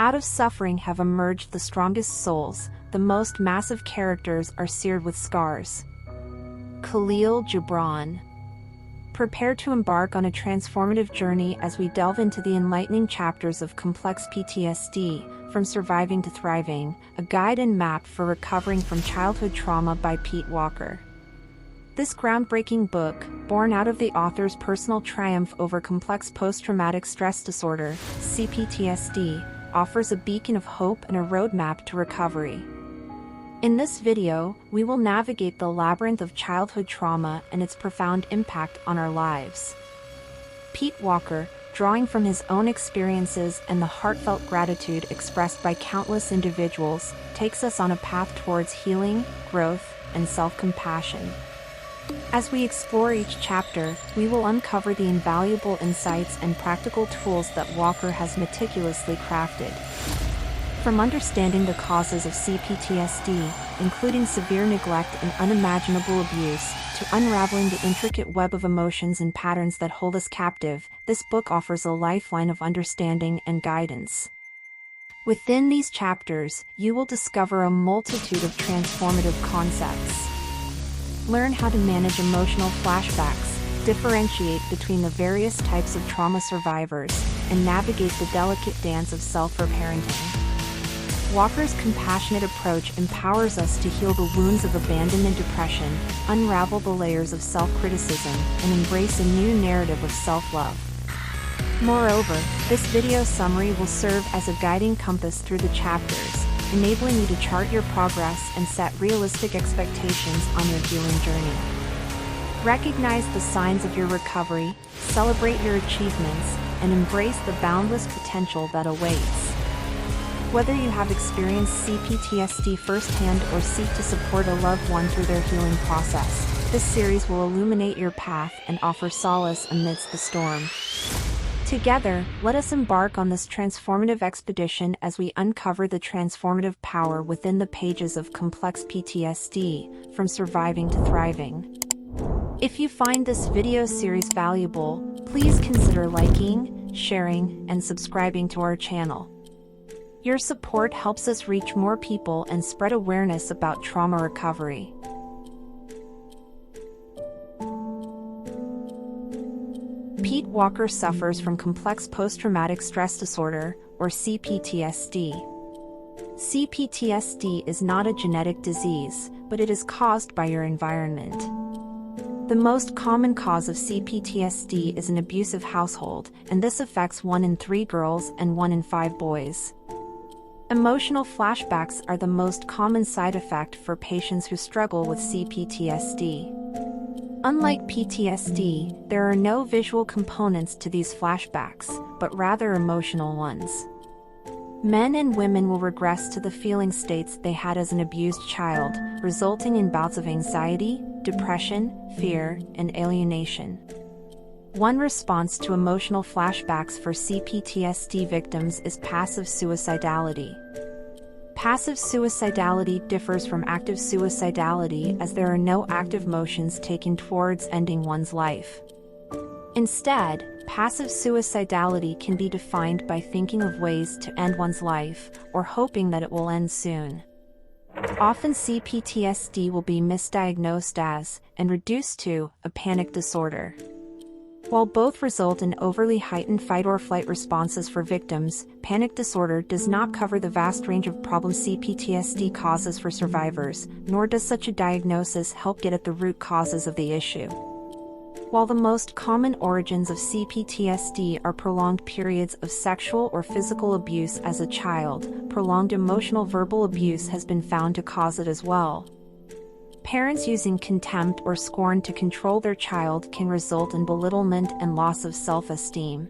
Out of suffering have emerged the strongest souls, the most massive characters are seared with scars. Khalil Gibran. Prepare to embark on a transformative journey as we delve into the enlightening chapters of complex PTSD, From Surviving to Thriving, a guide and map for recovering from childhood trauma by Pete Walker. This groundbreaking book, born out of the author's personal triumph over complex post-traumatic stress disorder, CPTSD, offers a beacon of hope and a roadmap to recovery. In this video, we will navigate the labyrinth of childhood trauma and its profound impact on our lives. Pete Walker, drawing from his own experiences and the heartfelt gratitude expressed by countless individuals, takes us on a path towards healing, growth, and self-compassion. As we explore each chapter, we will uncover the invaluable insights and practical tools that Walker has meticulously crafted. From understanding the causes of CPTSD, including severe neglect and unimaginable abuse, to unraveling the intricate web of emotions and patterns that hold us captive, this book offers a lifeline of understanding and guidance. Within these chapters, you will discover a multitude of transformative concepts. Learn how to manage emotional flashbacks, differentiate between the various types of trauma survivors, and navigate the delicate dance of self-reparenting. Walker's compassionate approach empowers us to heal the wounds of abandonment and depression, unravel the layers of self-criticism, and embrace a new narrative of self-love. Moreover, this video summary will serve as a guiding compass through the chapters, enabling you to chart your progress and set realistic expectations on your healing journey. Recognize the signs of your recovery, celebrate your achievements, and embrace the boundless potential that awaits. Whether you have experienced CPTSD firsthand or seek to support a loved one through their healing process, this series will illuminate your path and offer solace amidst the storm. Together, let us embark on this transformative expedition as we uncover the transformative power within the pages of complex PTSD, From Surviving to Thriving. If you find this video series valuable, please consider liking, sharing, and subscribing to our channel. Your support helps us reach more people and spread awareness about trauma recovery. Pete Walker suffers from complex post-traumatic stress disorder, or CPTSD. CPTSD is not a genetic disease, but it is caused by your environment. The most common cause of CPTSD is an abusive household, and this affects 1 in 3 girls and 1 in 5 boys. Emotional flashbacks are the most common side effect for patients who struggle with CPTSD. Unlike PTSD, there are no visual components to these flashbacks, but rather emotional ones. Men and women will regress to the feeling states they had as an abused child, resulting in bouts of anxiety, depression, fear, and alienation. One response to emotional flashbacks for CPTSD victims is passive suicidality. Passive suicidality differs from active suicidality as there are no active motions taken towards ending one's life. Instead, passive suicidality can be defined by thinking of ways to end one's life, or hoping that it will end soon. Often CPTSD will be misdiagnosed as, and reduced to, a panic disorder. While both result in overly heightened fight-or-flight responses for victims, panic disorder does not cover the vast range of problems CPTSD causes for survivors, nor does such a diagnosis help get at the root causes of the issue. While the most common origins of CPTSD are prolonged periods of sexual or physical abuse as a child, prolonged emotional verbal abuse has been found to cause it as well. Parents using contempt or scorn to control their child can result in belittlement and loss of self-esteem.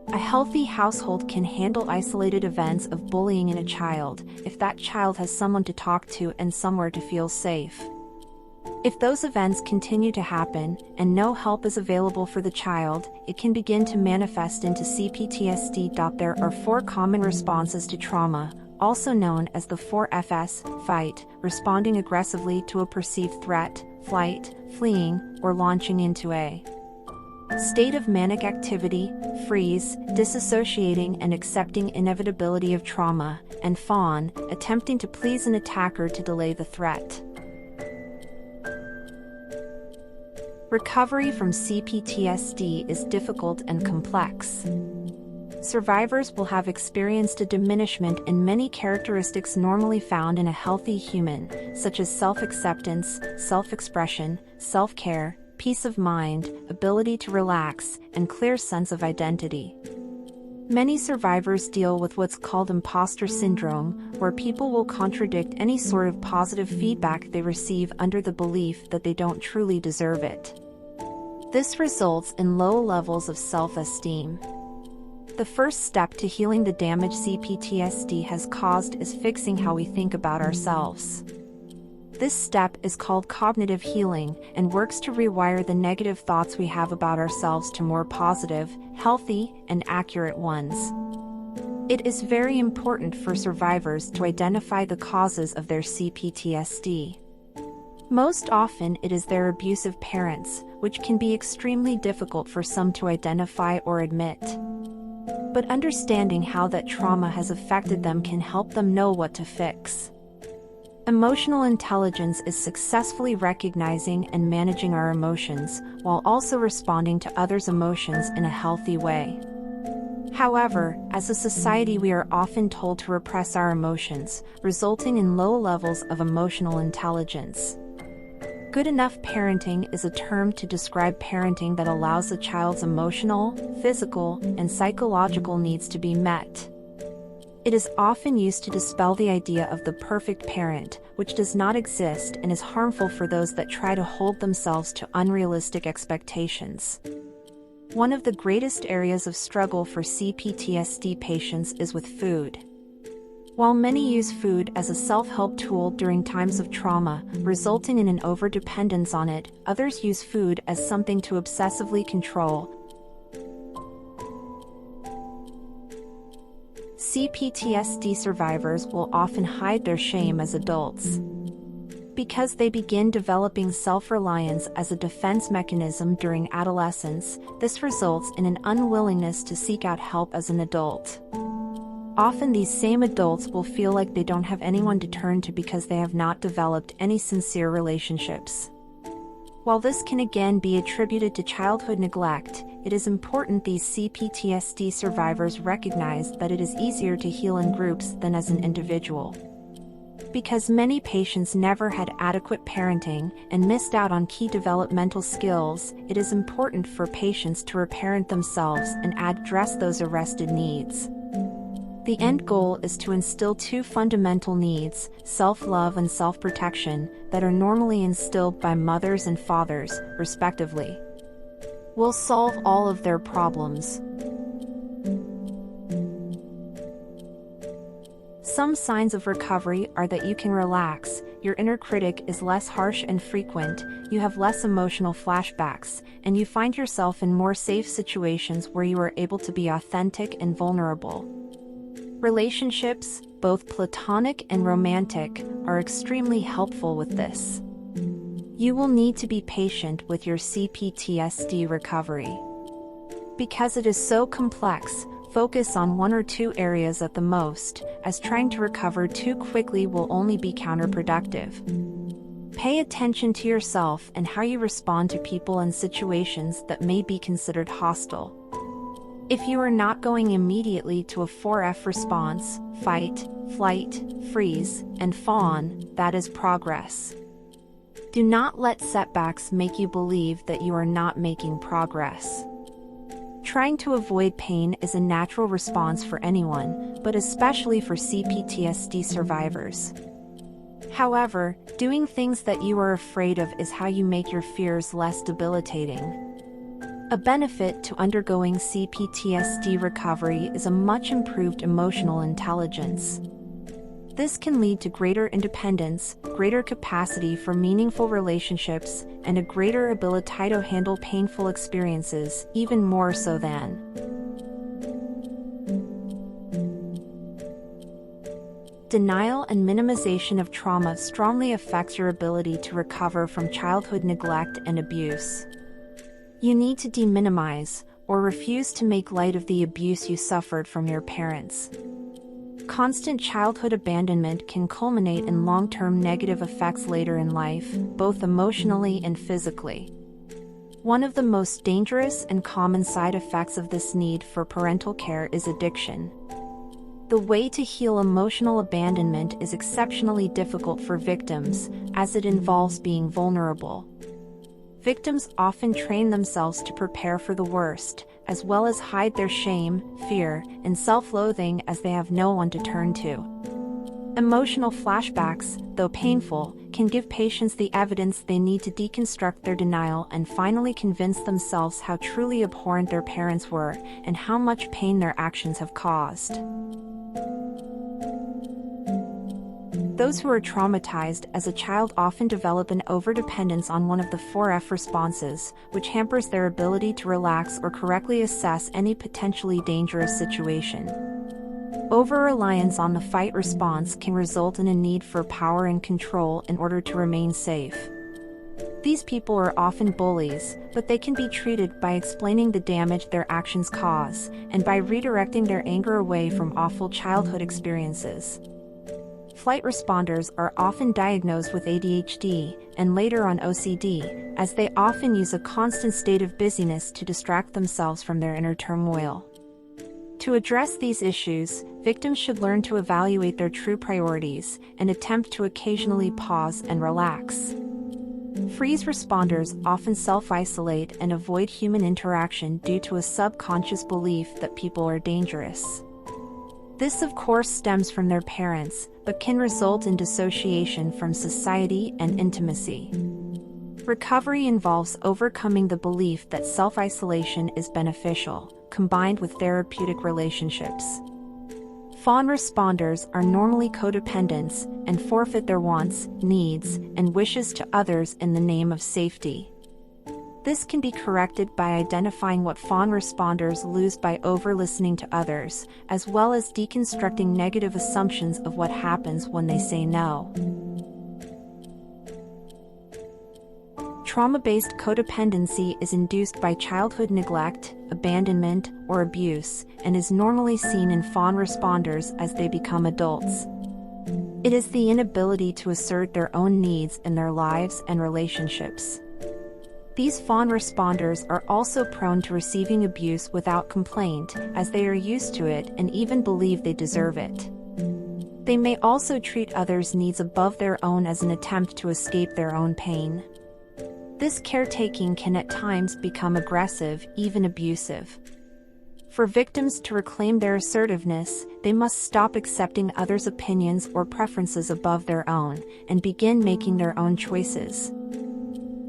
A healthy household can handle isolated events of bullying in a child, if that child has someone to talk to and somewhere to feel safe. If those events continue to happen, and no help is available for the child, it can begin to manifest into CPTSD. There are 4 common responses to trauma, also known as the 4 Fs: fight, responding aggressively to a perceived threat, flight, fleeing, or launching into a State of manic activity, freeze, disassociating and accepting inevitability of trauma, and fawn, attempting to please an attacker to delay the threat. Recovery from CPTSD is difficult and complex. Survivors will have experienced a diminishment in many characteristics normally found in a healthy human, such as self-acceptance, self-expression, self-care, peace of mind, ability to relax, and clear sense of identity. Many survivors deal with what's called imposter syndrome, where people will contradict any sort of positive feedback they receive under the belief that they don't truly deserve it. This results in low levels of self-esteem. The first step to healing the damage CPTSD has caused is fixing how we think about ourselves. This step is called cognitive healing and works to rewire the negative thoughts we have about ourselves to more positive, healthy, and accurate ones. It is very important for survivors to identify the causes of their CPTSD. Most often it is their abusive parents, which can be extremely difficult for some to identify or admit. But understanding how that trauma has affected them can help them know what to fix. Emotional intelligence is successfully recognizing and managing our emotions, while also responding to others' emotions in a healthy way. However, as a society we are often told to repress our emotions, resulting in low levels of emotional intelligence. Good enough parenting is a term to describe parenting that allows a child's emotional, physical, and psychological needs to be met. It is often used to dispel the idea of the perfect parent, which does not exist and is harmful for those that try to hold themselves to unrealistic expectations. One of the greatest areas of struggle for CPTSD patients is with food. While many use food as a self-help tool during times of trauma, resulting in an overdependence on it, others use food as something to obsessively control. CPTSD survivors will often hide their shame as adults. Because they begin developing self-reliance as a defense mechanism during adolescence, this results in an unwillingness to seek out help as an adult. Often these same adults will feel like they don't have anyone to turn to because they have not developed any sincere relationships. While this can again be attributed to childhood neglect, it is important these CPTSD survivors recognize that it is easier to heal in groups than as an individual. Because many patients never had adequate parenting and missed out on key developmental skills, it is important for patients to reparent themselves and address those arrested needs. The end goal is to instill two fundamental needs, self-love and self-protection, that are normally instilled by mothers and fathers, respectively. We'll solve all of their problems. Some signs of recovery are that you can relax, your inner critic is less harsh and frequent, you have less emotional flashbacks, and you find yourself in more safe situations where you are able to be authentic and vulnerable. Relationships, both platonic and romantic, are extremely helpful with this. You will need to be patient with your CPTSD recovery. Because it is so complex, focus on one or two areas at the most, as trying to recover too quickly will only be counterproductive. Pay attention to yourself and how you respond to people and situations that may be considered hostile. If you are not going immediately to a 4F response, fight, flight, freeze, and fawn, that is progress. Do not let setbacks make you believe that you are not making progress. Trying to avoid pain is a natural response for anyone, but especially for CPTSD survivors. However, doing things that you are afraid of is how you make your fears less debilitating. A benefit to undergoing CPTSD recovery is a much improved emotional intelligence. This can lead to greater independence, greater capacity for meaningful relationships, and a greater ability to handle painful experiences, even more so than. Denial and minimization of trauma strongly affects your ability to recover from childhood neglect and abuse. You need to deminimize or refuse to make light of the abuse you suffered from your parents. Constant childhood abandonment can culminate in long-term negative effects later in life, both emotionally and physically. One of the most dangerous and common side effects of this need for parental care is addiction. The way to heal emotional abandonment is exceptionally difficult for victims, as it involves being vulnerable. Victims often train themselves to prepare for the worst, as well as hide their shame, fear, and self-loathing as they have no one to turn to. Emotional flashbacks, though painful, can give patients the evidence they need to deconstruct their denial and finally convince themselves how truly abhorrent their parents were and how much pain their actions have caused. Those who are traumatized as a child often develop an overdependence on one of the 4F responses, which hampers their ability to relax or correctly assess any potentially dangerous situation. Over-reliance on the fight response can result in a need for power and control in order to remain safe. These people are often bullies, but they can be treated by explaining the damage their actions cause, and by redirecting their anger away from awful childhood experiences. Flight responders are often diagnosed with ADHD, and later on OCD, as they often use a constant state of busyness to distract themselves from their inner turmoil. To address these issues, victims should learn to evaluate their true priorities and attempt to occasionally pause and relax. Freeze responders often self-isolate and avoid human interaction due to a subconscious belief that people are dangerous. This of course stems from their parents, but can result in dissociation from society and intimacy. Recovery involves overcoming the belief that self-isolation is beneficial, combined with therapeutic relationships. Fawn responders are normally codependents and forfeit their wants, needs, and wishes to others in the name of safety. This can be corrected by identifying what fawn responders lose by over-listening to others, as well as deconstructing negative assumptions of what happens when they say no. Trauma-based codependency is induced by childhood neglect, abandonment, or abuse, and is normally seen in fawn responders as they become adults. It is the inability to assert their own needs in their lives and relationships. These fawn responders are also prone to receiving abuse without complaint, as they are used to it and even believe they deserve it. They may also treat others' needs above their own as an attempt to escape their own pain. This caretaking can at times become aggressive, even abusive. For victims to reclaim their assertiveness, they must stop accepting others' opinions or preferences above their own, and begin making their own choices.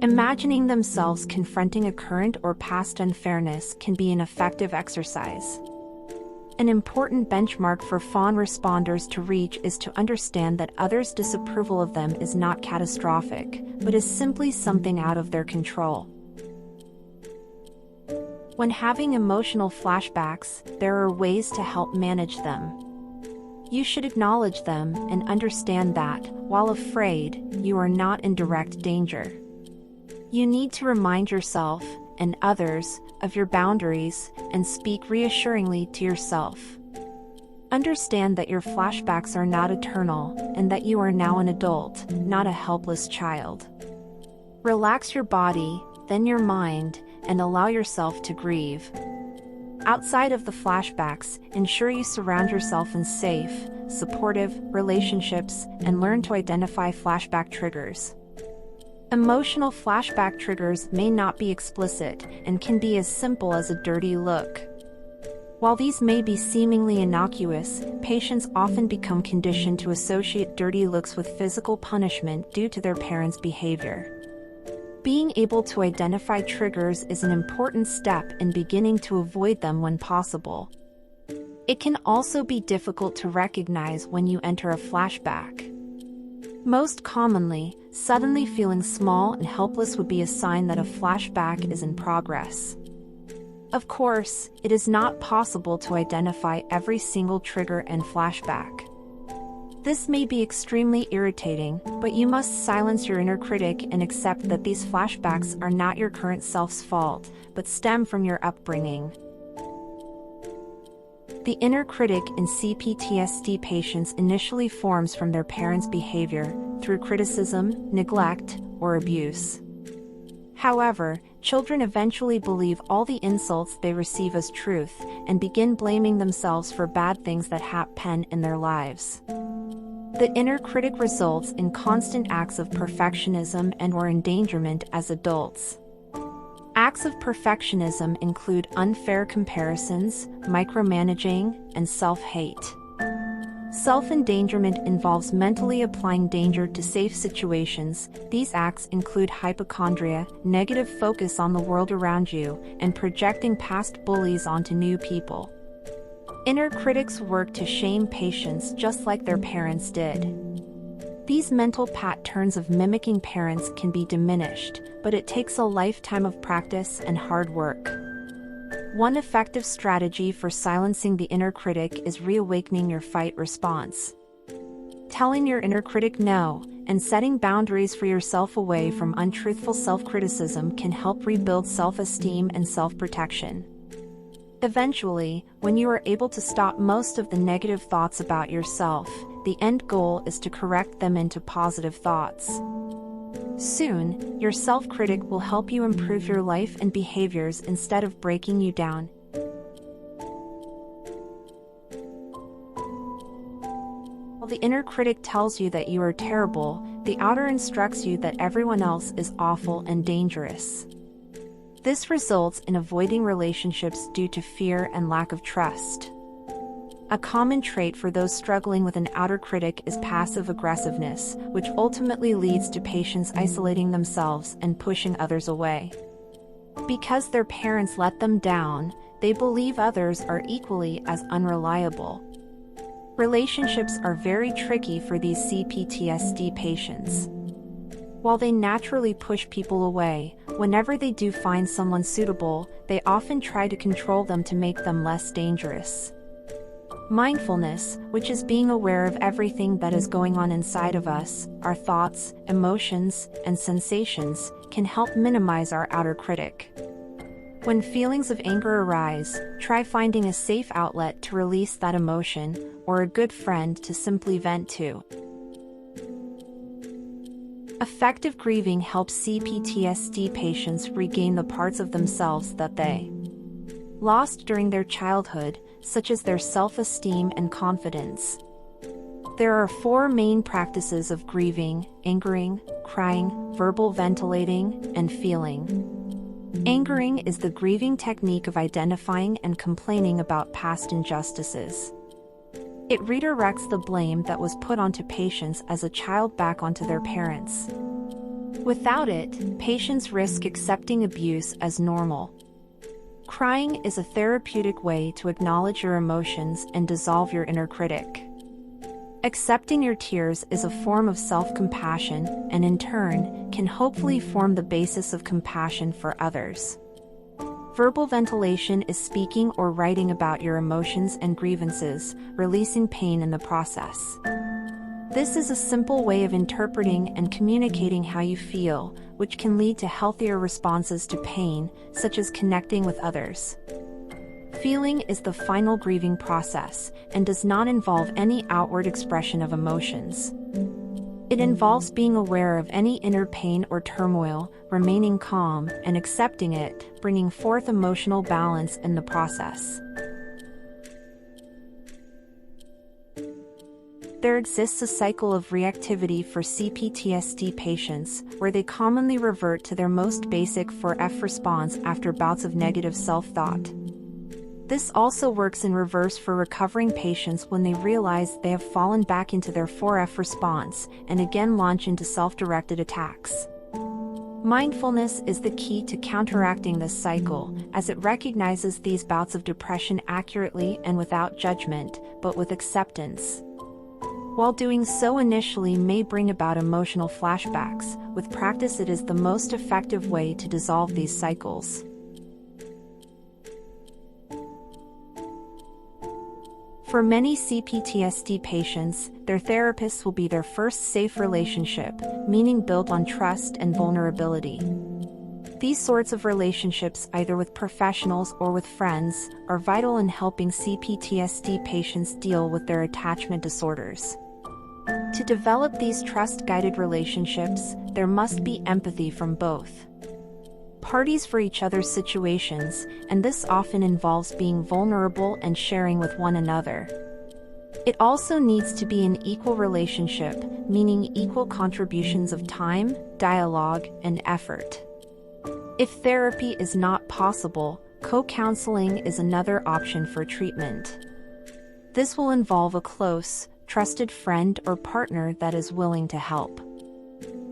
Imagining themselves confronting a current or past unfairness can be an effective exercise. An important benchmark for fawn responders to reach is to understand that others' disapproval of them is not catastrophic, but is simply something out of their control. When having emotional flashbacks, there are ways to help manage them. You should acknowledge them and understand that, while afraid, you are not in direct danger. You need to remind yourself, and others, of your boundaries, and speak reassuringly to yourself. Understand that your flashbacks are not eternal, and that you are now an adult, not a helpless child. Relax your body, then your mind, and allow yourself to grieve. Outside of the flashbacks, ensure you surround yourself in safe, supportive relationships, and learn to identify flashback triggers. Emotional flashback triggers may not be explicit and can be as simple as a dirty look. While these may be seemingly innocuous, patients often become conditioned to associate dirty looks with physical punishment due to their parents' behavior. Being able to identify triggers is an important step in beginning to avoid them when possible. It can also be difficult to recognize when you enter a flashback. Most commonly, suddenly feeling small and helpless would be a sign that a flashback is in progress. Of course, it is not possible to identify every single trigger and flashback. This may be extremely irritating, but you must silence your inner critic and accept that these flashbacks are not your current self's fault, but stem from your upbringing. The inner critic in CPTSD patients initially forms from their parents' behavior, through criticism, neglect, or abuse. However, children eventually believe all the insults they receive as truth, and begin blaming themselves for bad things that happen in their lives. The inner critic results in constant acts of perfectionism and/or endangerment as adults. Acts of perfectionism include unfair comparisons, micromanaging, and self-hate. Self-endangerment involves mentally applying danger to safe situations. These acts include hypochondria, negative focus on the world around you, and projecting past bullies onto new people. Inner critics work to shame patients just like their parents did. These mental patterns of mimicking parents can be diminished, but it takes a lifetime of practice and hard work. One effective strategy for silencing the inner critic is reawakening your fight response. Telling your inner critic no, and setting boundaries for yourself away from untruthful self-criticism can help rebuild self-esteem and self-protection. Eventually, when you are able to stop most of the negative thoughts about yourself, the end goal is to correct them into positive thoughts. Soon, your self-critic will help you improve your life and behaviors instead of breaking you down. While the inner critic tells you that you are terrible, the outer instructs you that everyone else is awful and dangerous. This results in avoiding relationships due to fear and lack of trust. A common trait for those struggling with an outer critic is passive aggressiveness, which ultimately leads to patients isolating themselves and pushing others away. Because their parents let them down, they believe others are equally as unreliable. Relationships are very tricky for these CPTSD patients. While they naturally push people away, whenever they do find someone suitable, they often try to control them to make them less dangerous. Mindfulness, which is being aware of everything that is going on inside of us, our thoughts, emotions, and sensations, can help minimize our outer critic. When feelings of anger arise, try finding a safe outlet to release that emotion, or a good friend to simply vent to. Effective grieving helps CPTSD patients regain the parts of themselves that they lost during their childhood, such as their self-esteem and confidence. There are 4 main practices of grieving: angering, crying, verbal ventilating, and feeling. Angering is the grieving technique of identifying and complaining about past injustices. It redirects the blame that was put onto patients as a child back onto their parents. Without it, patients risk accepting abuse as normal. Crying is a therapeutic way to acknowledge your emotions and dissolve your inner critic. Accepting your tears is a form of self-compassion, and in turn, can hopefully form the basis of compassion for others. Verbal ventilation is speaking or writing about your emotions and grievances, releasing pain in the process. This is a simple way of interpreting and communicating how you feel, which can lead to healthier responses to pain, such as connecting with others. Feeling is the final grieving process, and does not involve any outward expression of emotions. It involves being aware of any inner pain or turmoil, remaining calm, and accepting it, bringing forth emotional balance in the process. There exists a cycle of reactivity for CPTSD patients, where they commonly revert to their most basic 4F response after bouts of negative self-thought. This also works in reverse for recovering patients when they realize they have fallen back into their 4F response, and again launch into self-directed attacks. Mindfulness is the key to counteracting this cycle, as it recognizes these bouts of depression accurately and without judgment, but with acceptance. While doing so initially may bring about emotional flashbacks, with practice it is the most effective way to dissolve these cycles. For many CPTSD patients, their therapists will be their first safe relationship, meaning built on trust and vulnerability. These sorts of relationships, either with professionals or with friends, are vital in helping CPTSD patients deal with their attachment disorders. To develop these trust-guided relationships, there must be empathy from both parties for each other's situations, and this often involves being vulnerable and sharing with one another. It also needs to be an equal relationship, meaning equal contributions of time, dialogue, and effort. If therapy is not possible, co-counseling is another option for treatment. This will involve a close, trusted friend or partner that is willing to help.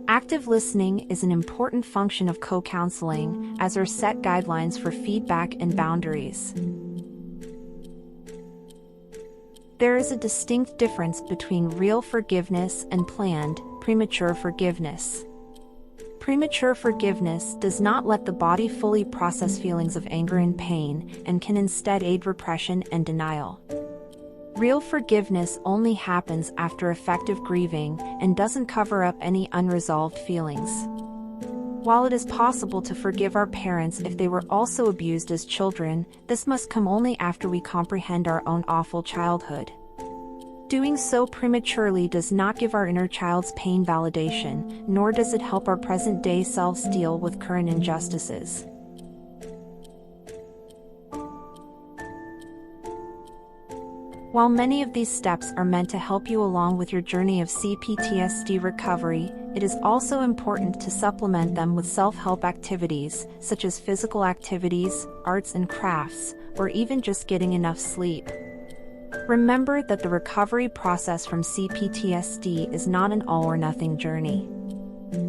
Active listening is an important function of co-counseling, as are set guidelines for feedback and boundaries. There is a distinct difference between real forgiveness and planned, premature forgiveness. Premature forgiveness does not let the body fully process feelings of anger and pain, and can instead aid repression and denial. Real forgiveness only happens after effective grieving and doesn't cover up any unresolved feelings. While it is possible to forgive our parents if they were also abused as children, this must come only after we comprehend our own awful childhood. Doing so prematurely does not give our inner child's pain validation, nor does it help our present-day selves deal with current injustices. While many of these steps are meant to help you along with your journey of CPTSD recovery, it is also important to supplement them with self-help activities, such as physical activities, arts and crafts, or even just getting enough sleep. Remember that the recovery process from CPTSD is not an all-or-nothing journey.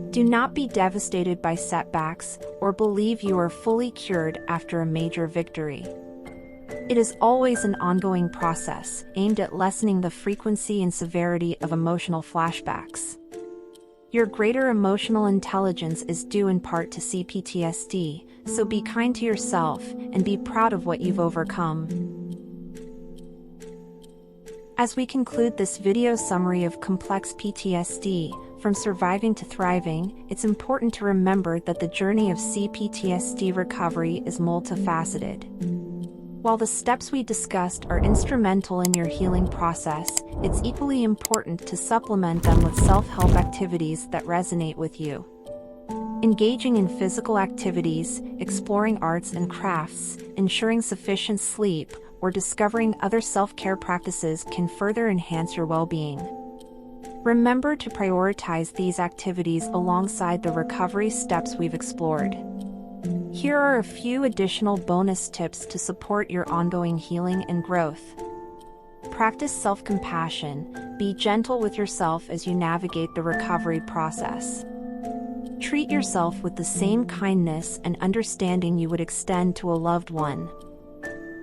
Do not be devastated by setbacks, or believe you are fully cured after a major victory. It is always an ongoing process, aimed at lessening the frequency and severity of emotional flashbacks. Your greater emotional intelligence is due in part to CPTSD, so be kind to yourself, and be proud of what you've overcome. As we conclude this video summary of complex PTSD, from surviving to thriving, it's important to remember that the journey of CPTSD recovery is multifaceted. While the steps we discussed are instrumental in your healing process, it's equally important to supplement them with self-help activities that resonate with you. Engaging in physical activities, exploring arts and crafts, ensuring sufficient sleep, or discovering other self-care practices can further enhance your well-being. Remember to prioritize these activities alongside the recovery steps we've explored. Here are a few additional bonus tips to support your ongoing healing and growth. Practice self-compassion. Be gentle with yourself as you navigate the recovery process. Treat yourself with the same kindness and understanding you would extend to a loved one.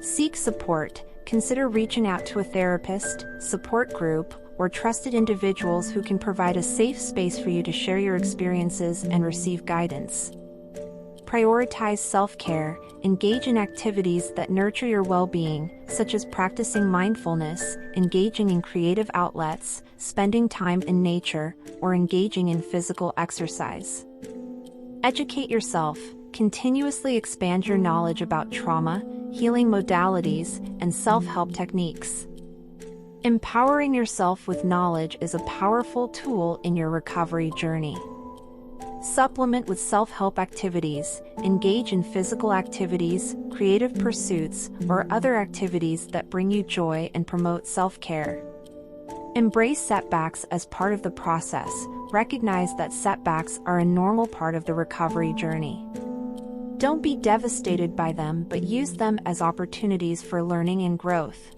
Seek support. Consider reaching out to a therapist, support group, or trusted individuals who can provide a safe space for you to share your experiences and receive guidance. Prioritize self-care. Engage in activities that nurture your well-being, such as practicing mindfulness, engaging in creative outlets, spending time in nature, or engaging in physical exercise. Educate yourself. Continuously expand your knowledge about trauma, healing modalities, and self-help techniques. Empowering yourself with knowledge is a powerful tool in your recovery journey. Supplement with self-help activities. Engage in physical activities, creative pursuits, or other activities that bring you joy and promote self-care. Embrace setbacks as part of the process. Recognize that setbacks are a normal part of the recovery journey. Don't be devastated by them, but use them as opportunities for learning and growth.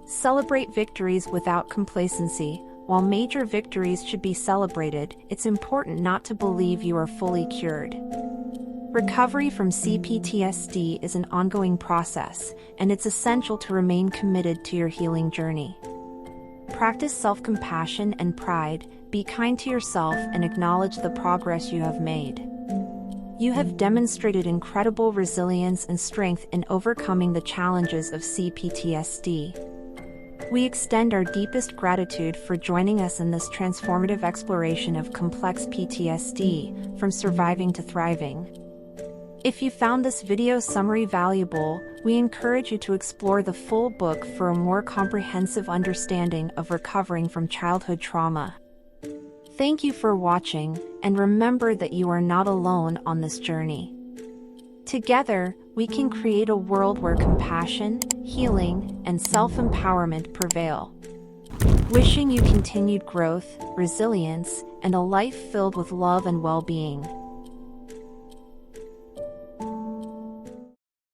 Celebrate victories without complacency. While major victories should be celebrated, it's important not to believe you are fully cured. Recovery from CPTSD is an ongoing process, and it's essential to remain committed to your healing journey. Practice self-compassion and pride. Be kind to yourself and acknowledge the progress you have made. You have demonstrated incredible resilience and strength in overcoming the challenges of CPTSD. We extend our deepest gratitude for joining us in this transformative exploration of complex PTSD, from surviving to thriving. If you found this video summary valuable, we encourage you to explore the full book for a more comprehensive understanding of recovering from childhood trauma. Thank you for watching, and remember that you are not alone on this journey. Together, we can create a world where compassion, healing, and self-empowerment prevail. Wishing you continued growth, resilience, and a life filled with love and well-being.